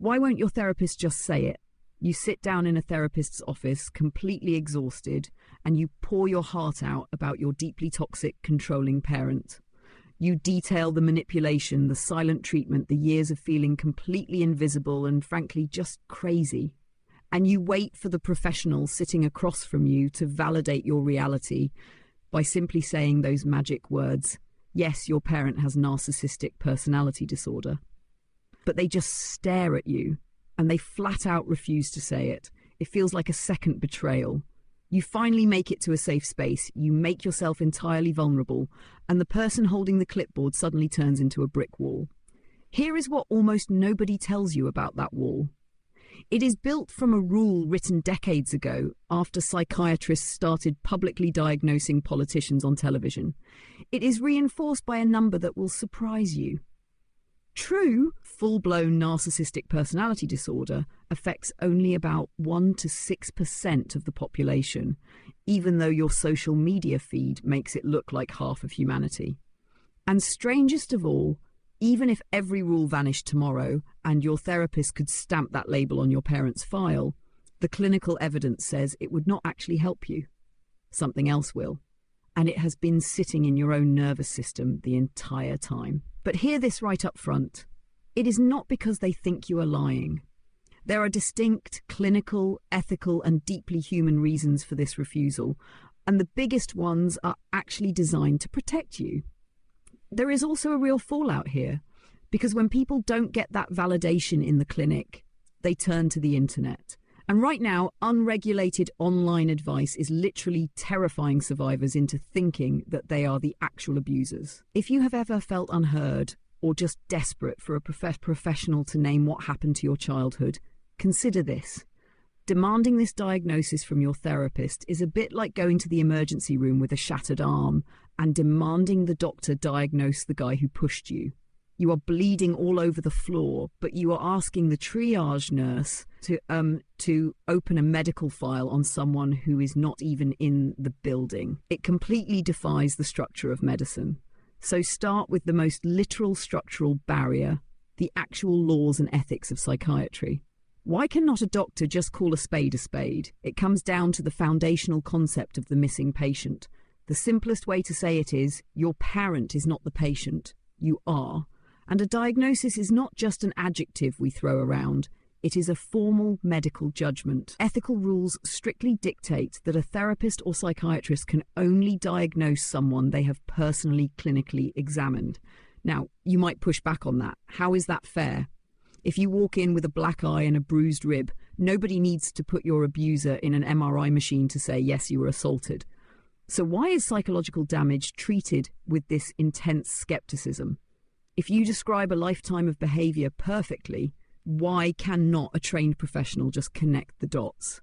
Why won't your therapist just say it? You sit down in a therapist's office, completely exhausted, and you pour your heart out about your deeply toxic, controlling parent. You detail the manipulation, the silent treatment, the years of feeling completely invisible and, frankly, just crazy. And you wait for the professional sitting across from you to validate your reality by simply saying those magic words, yes, your parent has narcissistic personality disorder. But they just stare at you, and they flat out refuse to say it. It feels like a second betrayal. You finally make it to a safe space, you make yourself entirely vulnerable, and the person holding the clipboard suddenly turns into a brick wall. Here is what almost nobody tells you about that wall. It is built from a rule written decades ago after psychiatrists started publicly diagnosing politicians on television. It is reinforced by a number that will surprise you. True, full-blown narcissistic personality disorder affects only about 1 to 6% of the population, even though your social media feed makes it look like half of humanity. And strangest of all, even if every rule vanished tomorrow and your therapist could stamp that label on your parent's file, the clinical evidence says it would not actually help you. Something else will. And it has been sitting in your own nervous system the entire time. But hear this right up front. It is not because they think you are lying. There are distinct, clinical, ethical, and deeply human reasons for this refusal, and the biggest ones are actually designed to protect you. There is also a real fallout here, because when people don't get that validation in the clinic, they turn to the internet. And right now, unregulated online advice is literally terrifying survivors into thinking that they are the actual abusers. If you have ever felt unheard or just desperate for a professional to name what happened to your childhood, consider this. Demanding this diagnosis from your therapist is a bit like going to the emergency room with a shattered arm and demanding the doctor diagnose the guy who pushed you. You are bleeding all over the floor, but you are asking the triage nurse to open a medical file on someone who is not even in the building. It completely defies the structure of medicine. So start with the most literal structural barrier, the actual laws and ethics of psychiatry. Why cannot a doctor just call a spade a spade? It comes down to the foundational concept of the missing patient. The simplest way to say it is, your parent is not the patient, you are. And a diagnosis is not just an adjective we throw around. It is a formal medical judgment. Ethical rules strictly dictate that a therapist or psychiatrist can only diagnose someone they have personally clinically examined. Now, you might push back on that. How is that fair? If you walk in with a black eye and a bruised rib, nobody needs to put your abuser in an MRI machine to say, yes, you were assaulted. So why is psychological damage treated with this intense skepticism? If you describe a lifetime of behavior perfectly, why cannot a trained professional just connect the dots?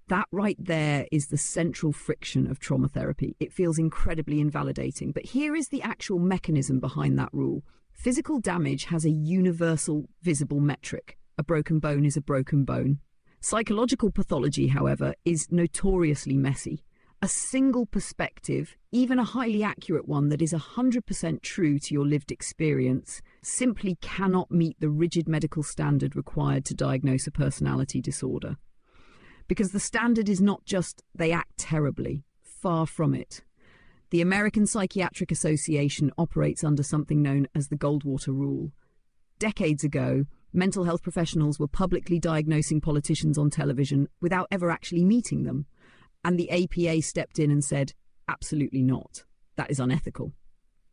That right there is the central friction of trauma therapy. It feels incredibly invalidating. But here is the actual mechanism behind that rule. Physical damage has a universal visible metric. A broken bone is a broken bone. Psychological pathology, however, is notoriously messy. A single perspective, even a highly accurate one that is 100% true to your lived experience, simply cannot meet the rigid medical standard required to diagnose a personality disorder. Because the standard is not just they act terribly, far from it. The American Psychiatric Association operates under something known as the Goldwater Rule. Decades ago, mental health professionals were publicly diagnosing politicians on television without ever actually meeting them. And the APA stepped in and said, absolutely not. That is unethical.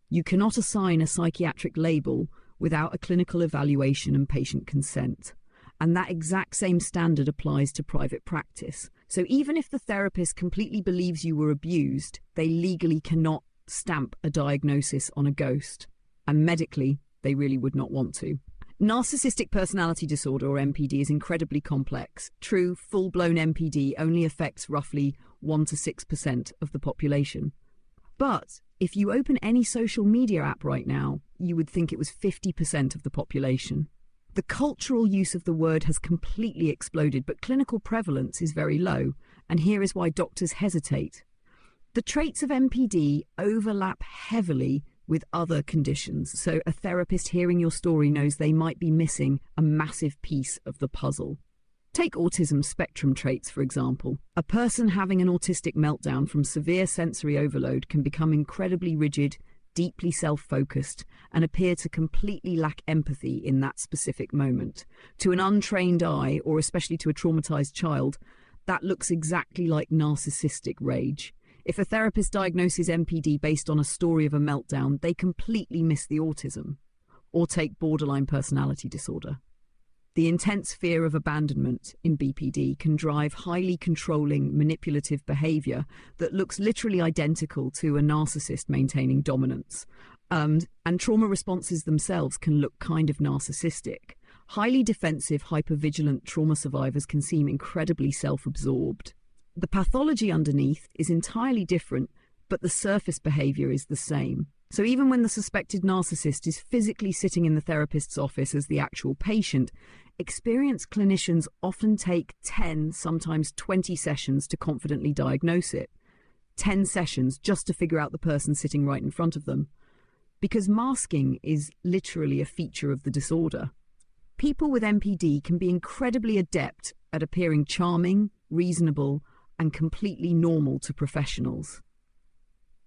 You cannot assign a psychiatric label without a clinical evaluation and patient consent. And that exact same standard applies to private practice. So even if the therapist completely believes you were abused, they legally cannot stamp a diagnosis on a ghost. And medically, they really would not want to. Narcissistic personality disorder, or NPD, is incredibly complex. True, full-blown NPD only affects roughly 1 to 6% of the population. But if you open any social media app right now, you would think it was 50% of the population. The cultural use of the word has completely exploded, but clinical prevalence is very low, and here is why doctors hesitate. The traits of NPD overlap heavily with other conditions. So a therapist hearing your story knows they might be missing a massive piece of the puzzle. Take autism spectrum traits, for example. A person having an autistic meltdown from severe sensory overload can become incredibly rigid, deeply self-focused, and appear to completely lack empathy in that specific moment. To an untrained eye, or especially to a traumatized child, that looks exactly like narcissistic rage. If a therapist diagnoses NPD based on a story of a meltdown, they completely miss the autism. Or take borderline personality disorder. The intense fear of abandonment in BPD can drive highly controlling, manipulative behavior that looks literally identical to a narcissist maintaining dominance. And trauma responses themselves can look kind of narcissistic. Highly defensive, hypervigilant trauma survivors can seem incredibly self-absorbed. The pathology underneath is entirely different, but the surface behavior is the same. So even when the suspected narcissist is physically sitting in the therapist's office as the actual patient, experienced clinicians often take 10, sometimes 20 sessions to confidently diagnose it. 10 sessions just to figure out the person sitting right in front of them. Because masking is literally a feature of the disorder. People with NPD can be incredibly adept at appearing charming, reasonable, and completely normal to professionals.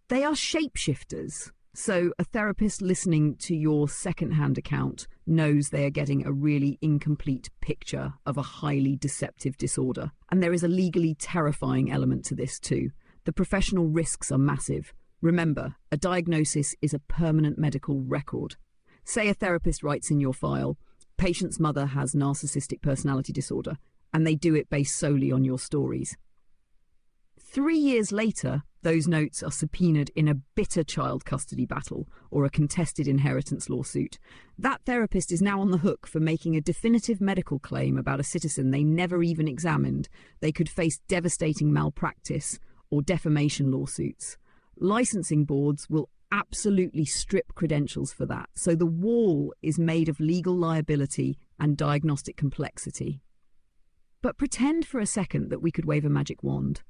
They are shapeshifters. So a therapist listening to your second-hand account knows they are getting a really incomplete picture of a highly deceptive disorder. And there is a legally terrifying element to this too. The professional risks are massive. Remember, a diagnosis is a permanent medical record. Say a therapist writes in your file, patient's mother has narcissistic personality disorder, and they do it based solely on your stories. 3 years later, those notes are subpoenaed in a bitter child custody battle or a contested inheritance lawsuit. That therapist is now on the hook for making a definitive medical claim about a citizen they never even examined. They could face devastating malpractice or defamation lawsuits. Licensing boards will absolutely strip credentials for that, so the wall is made of legal liability and diagnostic complexity. But pretend for a second that we could wave a magic wand.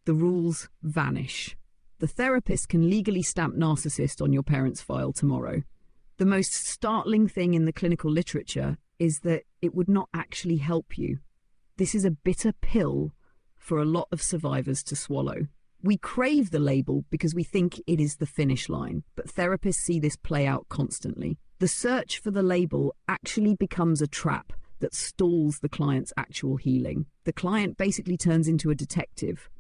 The rules vanish. The therapist can legally stamp narcissist on your parent's file tomorrow. The most startling thing in the clinical literature is that it would not actually help you. This is a bitter pill for a lot of survivors to swallow. We crave the label because we think it is the finish line, but therapists see this play out constantly. The search for the label actually becomes a trap that stalls the client's actual healing. The client basically turns into a detective.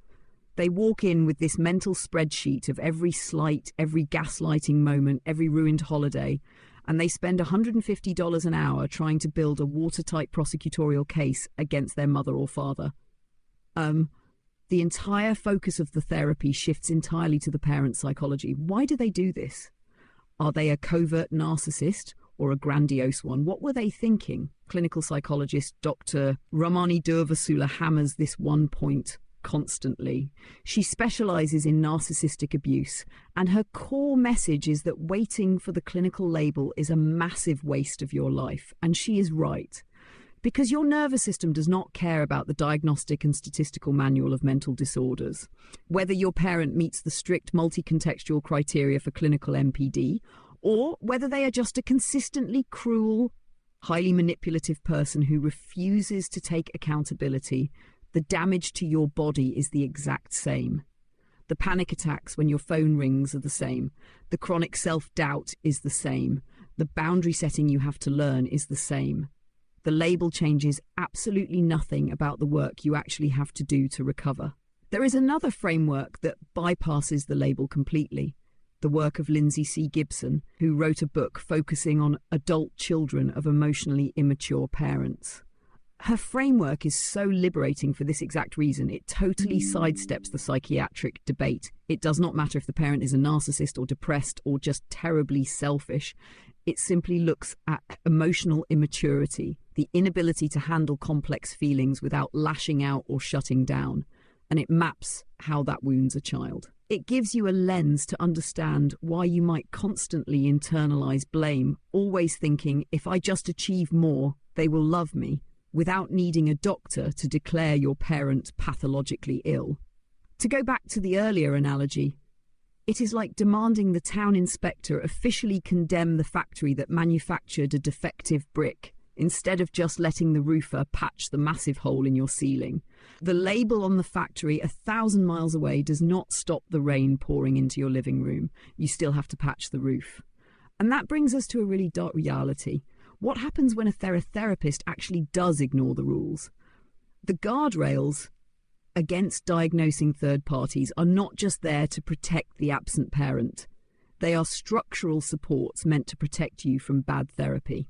They walk in with this mental spreadsheet of every slight, every gaslighting moment, every ruined holiday, and they spend $150 an hour trying to build a watertight prosecutorial case against their mother or father. The entire focus of the therapy shifts entirely to the parent's psychology. Why do they do this? Are they a covert narcissist or a grandiose one? What were they thinking? Clinical psychologist Dr. Ramani Durvasula hammers this one point constantly. She specializes in narcissistic abuse, and her core message is that waiting for the clinical label is a massive waste of your life, and she is right. Because your nervous system does not care about the Diagnostic and Statistical Manual of Mental Disorders. Whether your parent meets the strict multi-contextual criteria for clinical NPD, or whether they are just a consistently cruel, highly manipulative person who refuses to take accountability, the damage to your body is the exact same. The panic attacks when your phone rings are the same. The chronic self-doubt is the same. The boundary setting you have to learn is the same. The label changes absolutely nothing about the work you actually have to do to recover. There is another framework that bypasses the label completely. The work of Lindsay C. Gibson, who wrote a book focusing on adult children of emotionally immature parents. Her framework is so liberating for this exact reason. It totally sidesteps the psychiatric debate. It does not matter if the parent is a narcissist or depressed or just terribly selfish. It simply looks at emotional immaturity, the inability to handle complex feelings without lashing out or shutting down, and it maps how that wounds a child. It gives you a lens to understand why you might constantly internalize blame, always thinking, if I just achieve more, they will love me, without needing a doctor to declare your parent pathologically ill. To go back to the earlier analogy, It is like demanding the town inspector officially condemn the factory that manufactured a defective brick, instead of just letting the roofer patch the massive hole in your ceiling. The label on the factory 1,000 miles away does not stop the rain pouring into your living room. You still have to patch the roof. And that brings us to a really dark reality. What happens when a therapist actually does ignore the rules? The guardrails against diagnosing third parties are not just there to protect the absent parent. They are structural supports meant to protect you from bad therapy.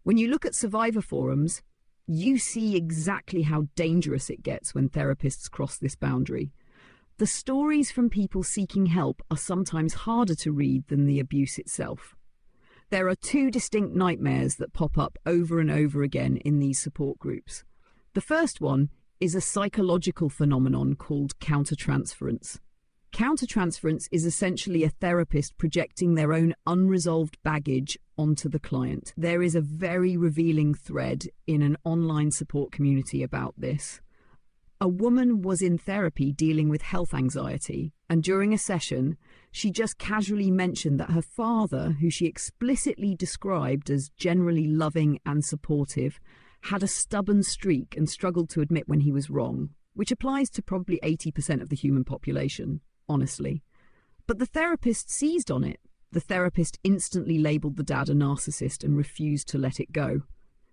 When you look at survivor forums, you see exactly how dangerous it gets when therapists cross this boundary. The stories from people seeking help are sometimes harder to read than the abuse itself. There are two distinct nightmares that pop up over and over again in these support groups. The first one is a psychological phenomenon called countertransference. Countertransference is essentially a therapist projecting their own unresolved baggage onto the client. There is a very revealing thread in an online support community about this. A woman was in therapy dealing with health anxiety, and during a session, she just casually mentioned that her father, who she explicitly described as generally loving and supportive, had a stubborn streak and struggled to admit when he was wrong, which applies to probably 80% of the human population, honestly. But the therapist seized on it. The therapist instantly labelled the dad a narcissist and refused to let it go.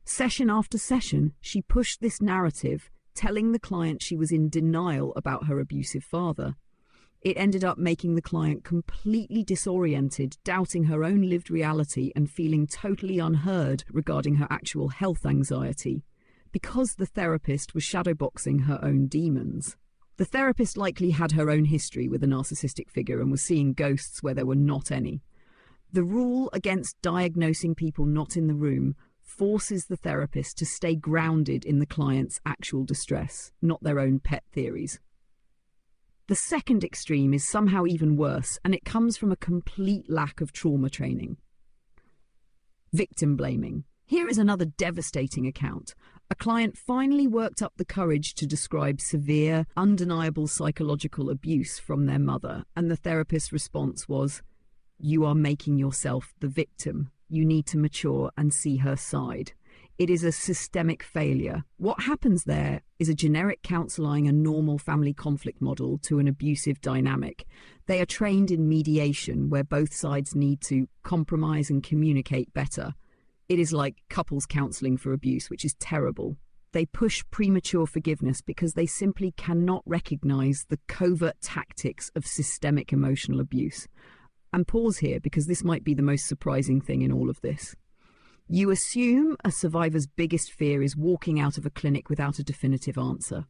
Session after session, she pushed this narrative, telling the client she was in denial about her abusive father. It ended up making the client completely disoriented, doubting her own lived reality and feeling totally unheard regarding her actual health anxiety, because the therapist was shadowboxing her own demons. The therapist likely had her own history with a narcissistic figure and was seeing ghosts where there were not any. The rule against diagnosing people not in the room forces the therapist to stay grounded in the client's actual distress, not their own pet theories. The second extreme is somehow even worse, and it comes from a complete lack of trauma training. Victim blaming. Here is another devastating account. A client finally worked up the courage to describe severe, undeniable psychological abuse from their mother, and the therapist's response was, "You are making yourself the victim. You need to mature and see her side." It is a systemic failure. What happens there is a generic counselling a normal family conflict model to an abusive dynamic. They are trained in mediation, where both sides need to compromise and communicate better. It is like couples counselling for abuse, which is terrible. They push premature forgiveness because they simply cannot recognise the covert tactics of systemic emotional abuse. And pause here, because this might be the most surprising thing in all of this. You assume a survivor's biggest fear is walking out of a clinic without a definitive answer.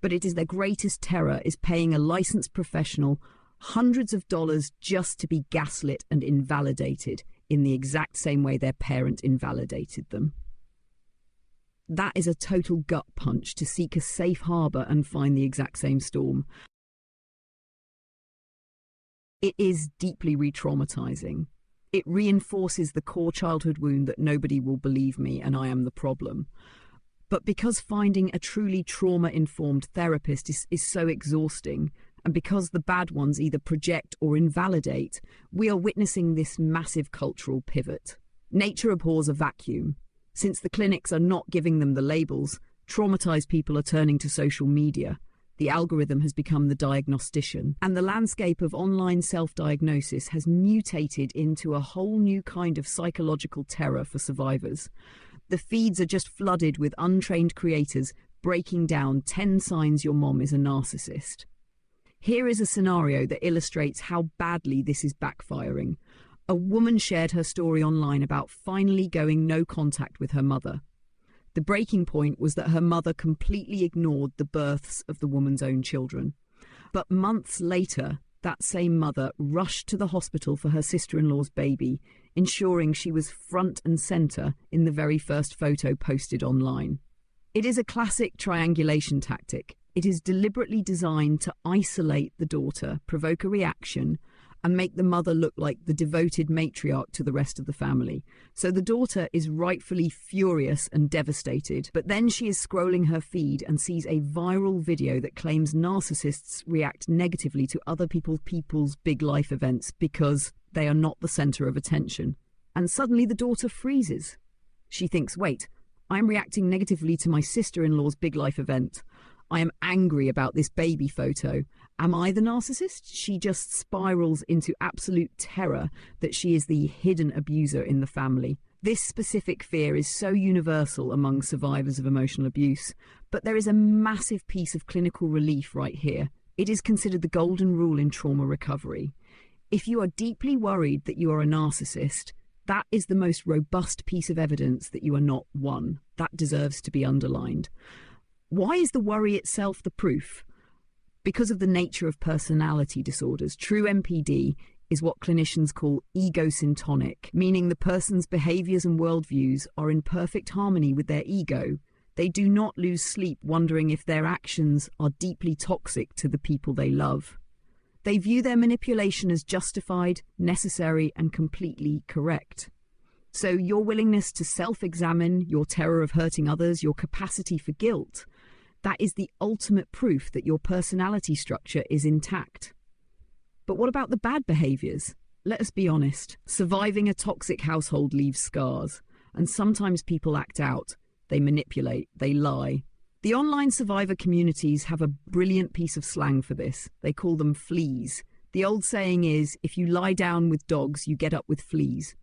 But it is their greatest terror is paying a licensed professional hundreds of dollars just to be gaslit and invalidated in the exact same way their parent invalidated them. That is a total gut punch to seek a safe harbour and find the exact same storm. It is deeply re-traumatizing. It reinforces the core childhood wound that nobody will believe me and I am the problem. But because finding a truly trauma-informed therapist is so exhausting, and because the bad ones either project or invalidate, we are witnessing this massive cultural pivot. Nature abhors a vacuum. Since the clinics are not giving them the labels, traumatized people are turning to social media. The algorithm has become the diagnostician, and the landscape of online self-diagnosis has mutated into a whole new kind of psychological terror for survivors. The feeds are just flooded with untrained creators breaking down 10 signs your mom is a narcissist. Here is a scenario that illustrates how badly this is backfiring. A woman shared her story online about finally going no contact with her mother. The breaking point was that her mother completely ignored the births of the woman's own children. But months later, that same mother rushed to the hospital for her sister-in-law's baby, ensuring she was front and centre in the very first photo posted online. It is a classic triangulation tactic. It is deliberately designed to isolate the daughter, provoke a reaction, and make the mother look like the devoted matriarch to the rest of the family. So the daughter is rightfully furious and devastated, but then she is scrolling her feed and sees a viral video that claims narcissists react negatively to other people's big life events because they are not the center of attention. And suddenly the daughter freezes. She thinks, wait, I'm reacting negatively to my sister-in-law's big life event. I am angry about this baby photo. Am I the narcissist? She just spirals into absolute terror that she is the hidden abuser in the family. This specific fear is so universal among survivors of emotional abuse, but there is a massive piece of clinical relief right here. It is considered the golden rule in trauma recovery. If you are deeply worried that you are a narcissist, that is the most robust piece of evidence that you are not one. That deserves to be underlined. Why is the worry itself the proof? Because of the nature of personality disorders. True MPD is what clinicians call egosyntonic, meaning the person's behaviours and worldviews are in perfect harmony with their ego. They do not lose sleep wondering if their actions are deeply toxic to the people they love. They view their manipulation as justified, necessary, and completely correct. So your willingness to self-examine, your terror of hurting others, your capacity for guilt, that is the ultimate proof that your personality structure is intact. But what about the bad behaviours? Let us be honest. Surviving a toxic household leaves scars, and sometimes people act out. They manipulate, they lie. The online survivor communities have a brilliant piece of slang for this. They call them fleas. The old saying is, if you lie down with dogs, you get up with fleas.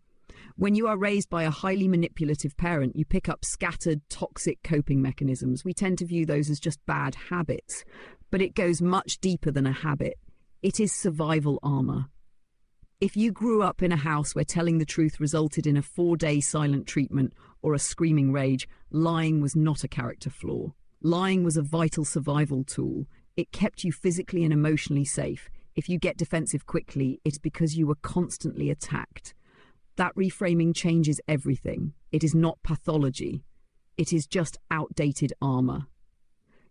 When you are raised by a highly manipulative parent, you pick up scattered, toxic coping mechanisms. We tend to view those as just bad habits, but it goes much deeper than a habit. It is survival armor. If you grew up in a house where telling the truth resulted in a 4-day silent treatment or a screaming rage, lying was not a character flaw. Lying was a vital survival tool. It kept you physically and emotionally safe. If you get defensive quickly, it's because you were constantly attacked. That reframing changes everything. It is not pathology. It is just outdated armor.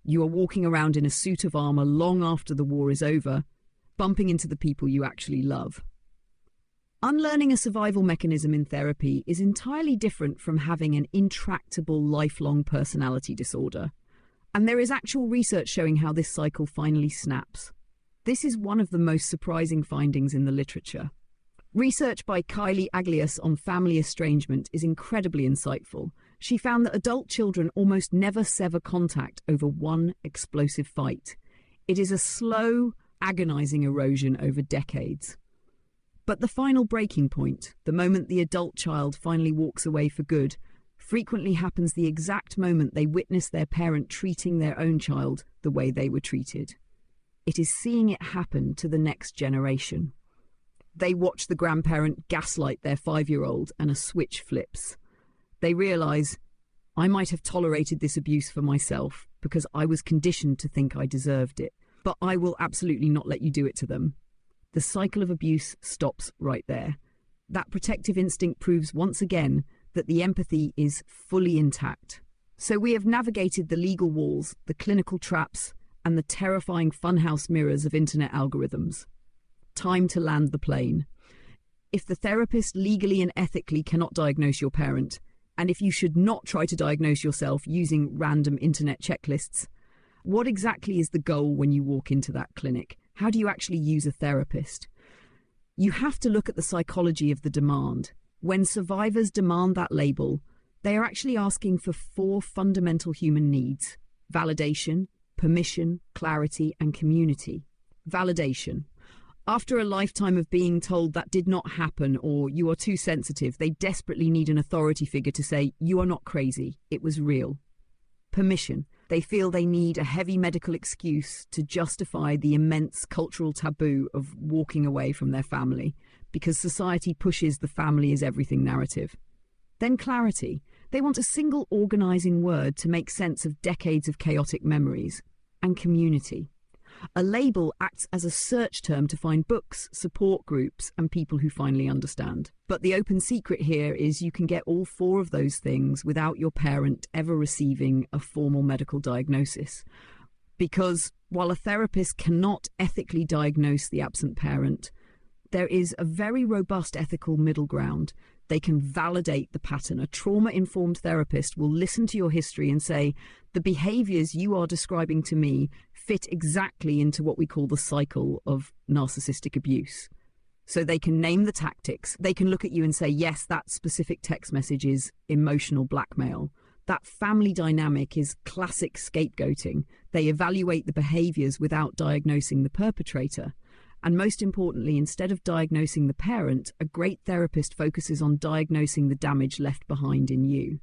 You are walking around in a suit of armor long after the war is over, bumping into the people you actually love. Unlearning a survival mechanism in therapy is entirely different from having an intractable lifelong personality disorder. And there is actual research showing how this cycle finally snaps. This is one of the most surprising findings in the literature. Research by Kylie Aglias on family estrangement is incredibly insightful. She found that adult children almost never sever contact over one explosive fight. It is a slow, agonizing erosion over decades. But the final breaking point, the moment the adult child finally walks away for good, frequently happens the exact moment they witness their parent treating their own child the way they were treated. It is seeing it happen to the next generation. They watch the grandparent gaslight their 5-year-old and a switch flips. They realise, I might have tolerated this abuse for myself because I was conditioned to think I deserved it, but I will absolutely not let you do it to them. The cycle of abuse stops right there. That protective instinct proves once again that the empathy is fully intact. So we have navigated the legal walls, the clinical traps, and the terrifying funhouse mirrors of internet algorithms. Time to land the plane. If the therapist legally and ethically cannot diagnose your parent, and if you should not try to diagnose yourself using random internet checklists, what exactly is the goal when you walk into that clinic? How do you actually use a therapist? You have to look at the psychology of the demand. When survivors demand that label, they are actually asking for 4 fundamental human needs: validation, permission, clarity, and community. Validation. After a lifetime of being told that did not happen or you are too sensitive, they desperately need an authority figure to say, you are not crazy, it was real. Permission. They feel they need a heavy medical excuse to justify the immense cultural taboo of walking away from their family, because society pushes the family is everything narrative. Then clarity. They want a single organising word to make sense of decades of chaotic memories. And community. A label acts as a search term to find books, support groups, and people who finally understand. But the open secret here is you can get all 4 of those things without your parent ever receiving a formal medical diagnosis. Because while a therapist cannot ethically diagnose the absent parent, There is a very robust ethical middle ground. They can validate the pattern. A trauma-informed therapist will listen to your history and say, the behaviors you are describing to me fit exactly into what we call the cycle of narcissistic abuse. So they can name the tactics. They can look at you and say, yes, that specific text message is emotional blackmail. That family dynamic is classic scapegoating. They evaluate the behaviors without diagnosing the perpetrator. And most importantly, instead of diagnosing the parent, a great therapist focuses on diagnosing the damage left behind in you.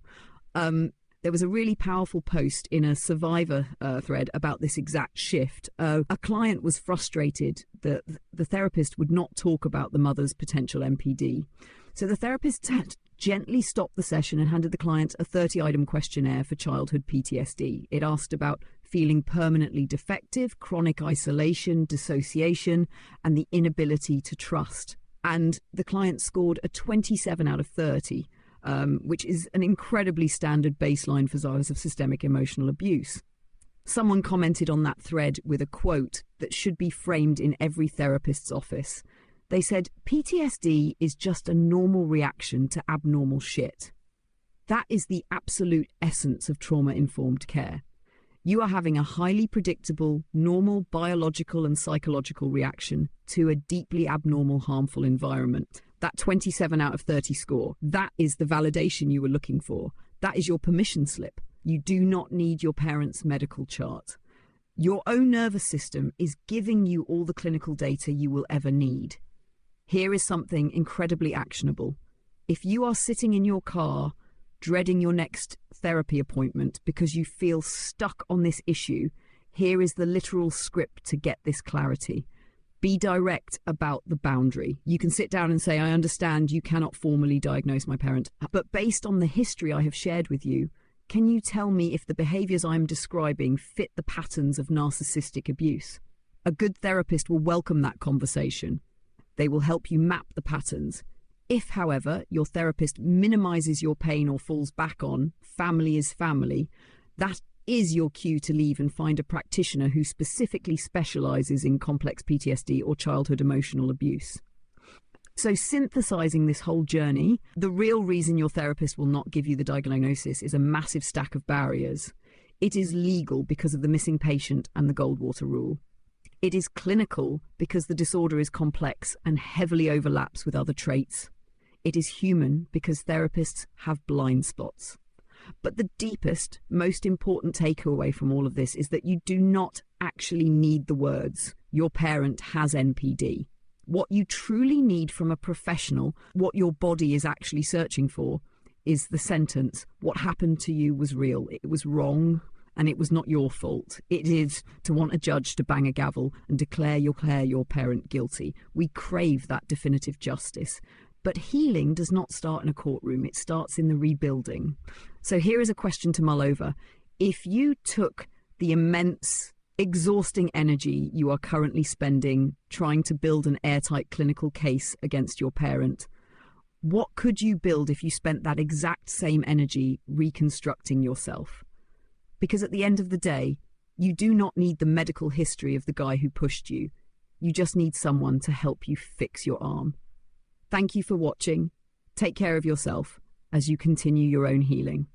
There was a really powerful post in a Survivor thread about this exact shift. A client was frustrated that the therapist would not talk about the mother's potential MPD. So the therapist gently stopped the session and handed the client a 30-item questionnaire for childhood PTSD. It asked about feeling permanently defective, chronic isolation, dissociation, and the inability to trust. And the client scored a 27 out of 30. Which is an incredibly standard baseline for survivors of systemic emotional abuse. Someone commented on that thread with a quote that should be framed in every therapist's office. They said, PTSD is just a normal reaction to abnormal shit. That is the absolute essence of trauma-informed care. You are having a highly predictable, normal biological and psychological reaction to a deeply abnormal, harmful environment. That 27 out of 30 score, that is the validation you were looking for. That is your permission slip. You do not need your parents' medical chart. Your own nervous system is giving you all the clinical data you will ever need. Here is something incredibly actionable. If you are sitting in your car, dreading your next therapy appointment because you feel stuck on this issue, here is the literal script to get this clarity. Be direct about the boundary. You can sit down and say, I understand you cannot formally diagnose my parent, but based on the history I have shared with you, can you tell me if the behaviors I'm describing fit the patterns of narcissistic abuse? A good therapist will welcome that conversation. They will help you map the patterns. If, however, your therapist minimizes your pain or falls back on family is family, that is your cue to leave and find a practitioner who specifically specializes in complex PTSD or childhood emotional abuse. So synthesizing this whole journey, the real reason your therapist will not give you the diagnosis is a massive stack of barriers. It is legal because of the missing patient and the Goldwater Rule. It is clinical because the disorder is complex and heavily overlaps with other traits. It is human because therapists have blind spots. But the deepest, most important takeaway from all of this is that you do not actually need the words, your parent has NPD. What you truly need from a professional, what your body is actually searching for, is the sentence, what happened to you was real, it was wrong, and it was not your fault. It is to want a judge to bang a gavel and declare your parent guilty. We crave that definitive justice. But healing does not start in a courtroom, it starts in the rebuilding. So here is a question to mull over. If you took the immense, exhausting energy you are currently spending trying to build an airtight clinical case against your parent, what could you build if you spent that exact same energy reconstructing yourself? Because at the end of the day, you do not need the medical history of the guy who pushed you. You just need someone to help you fix your arm. Thank you for watching. Take care of yourself as you continue your own healing.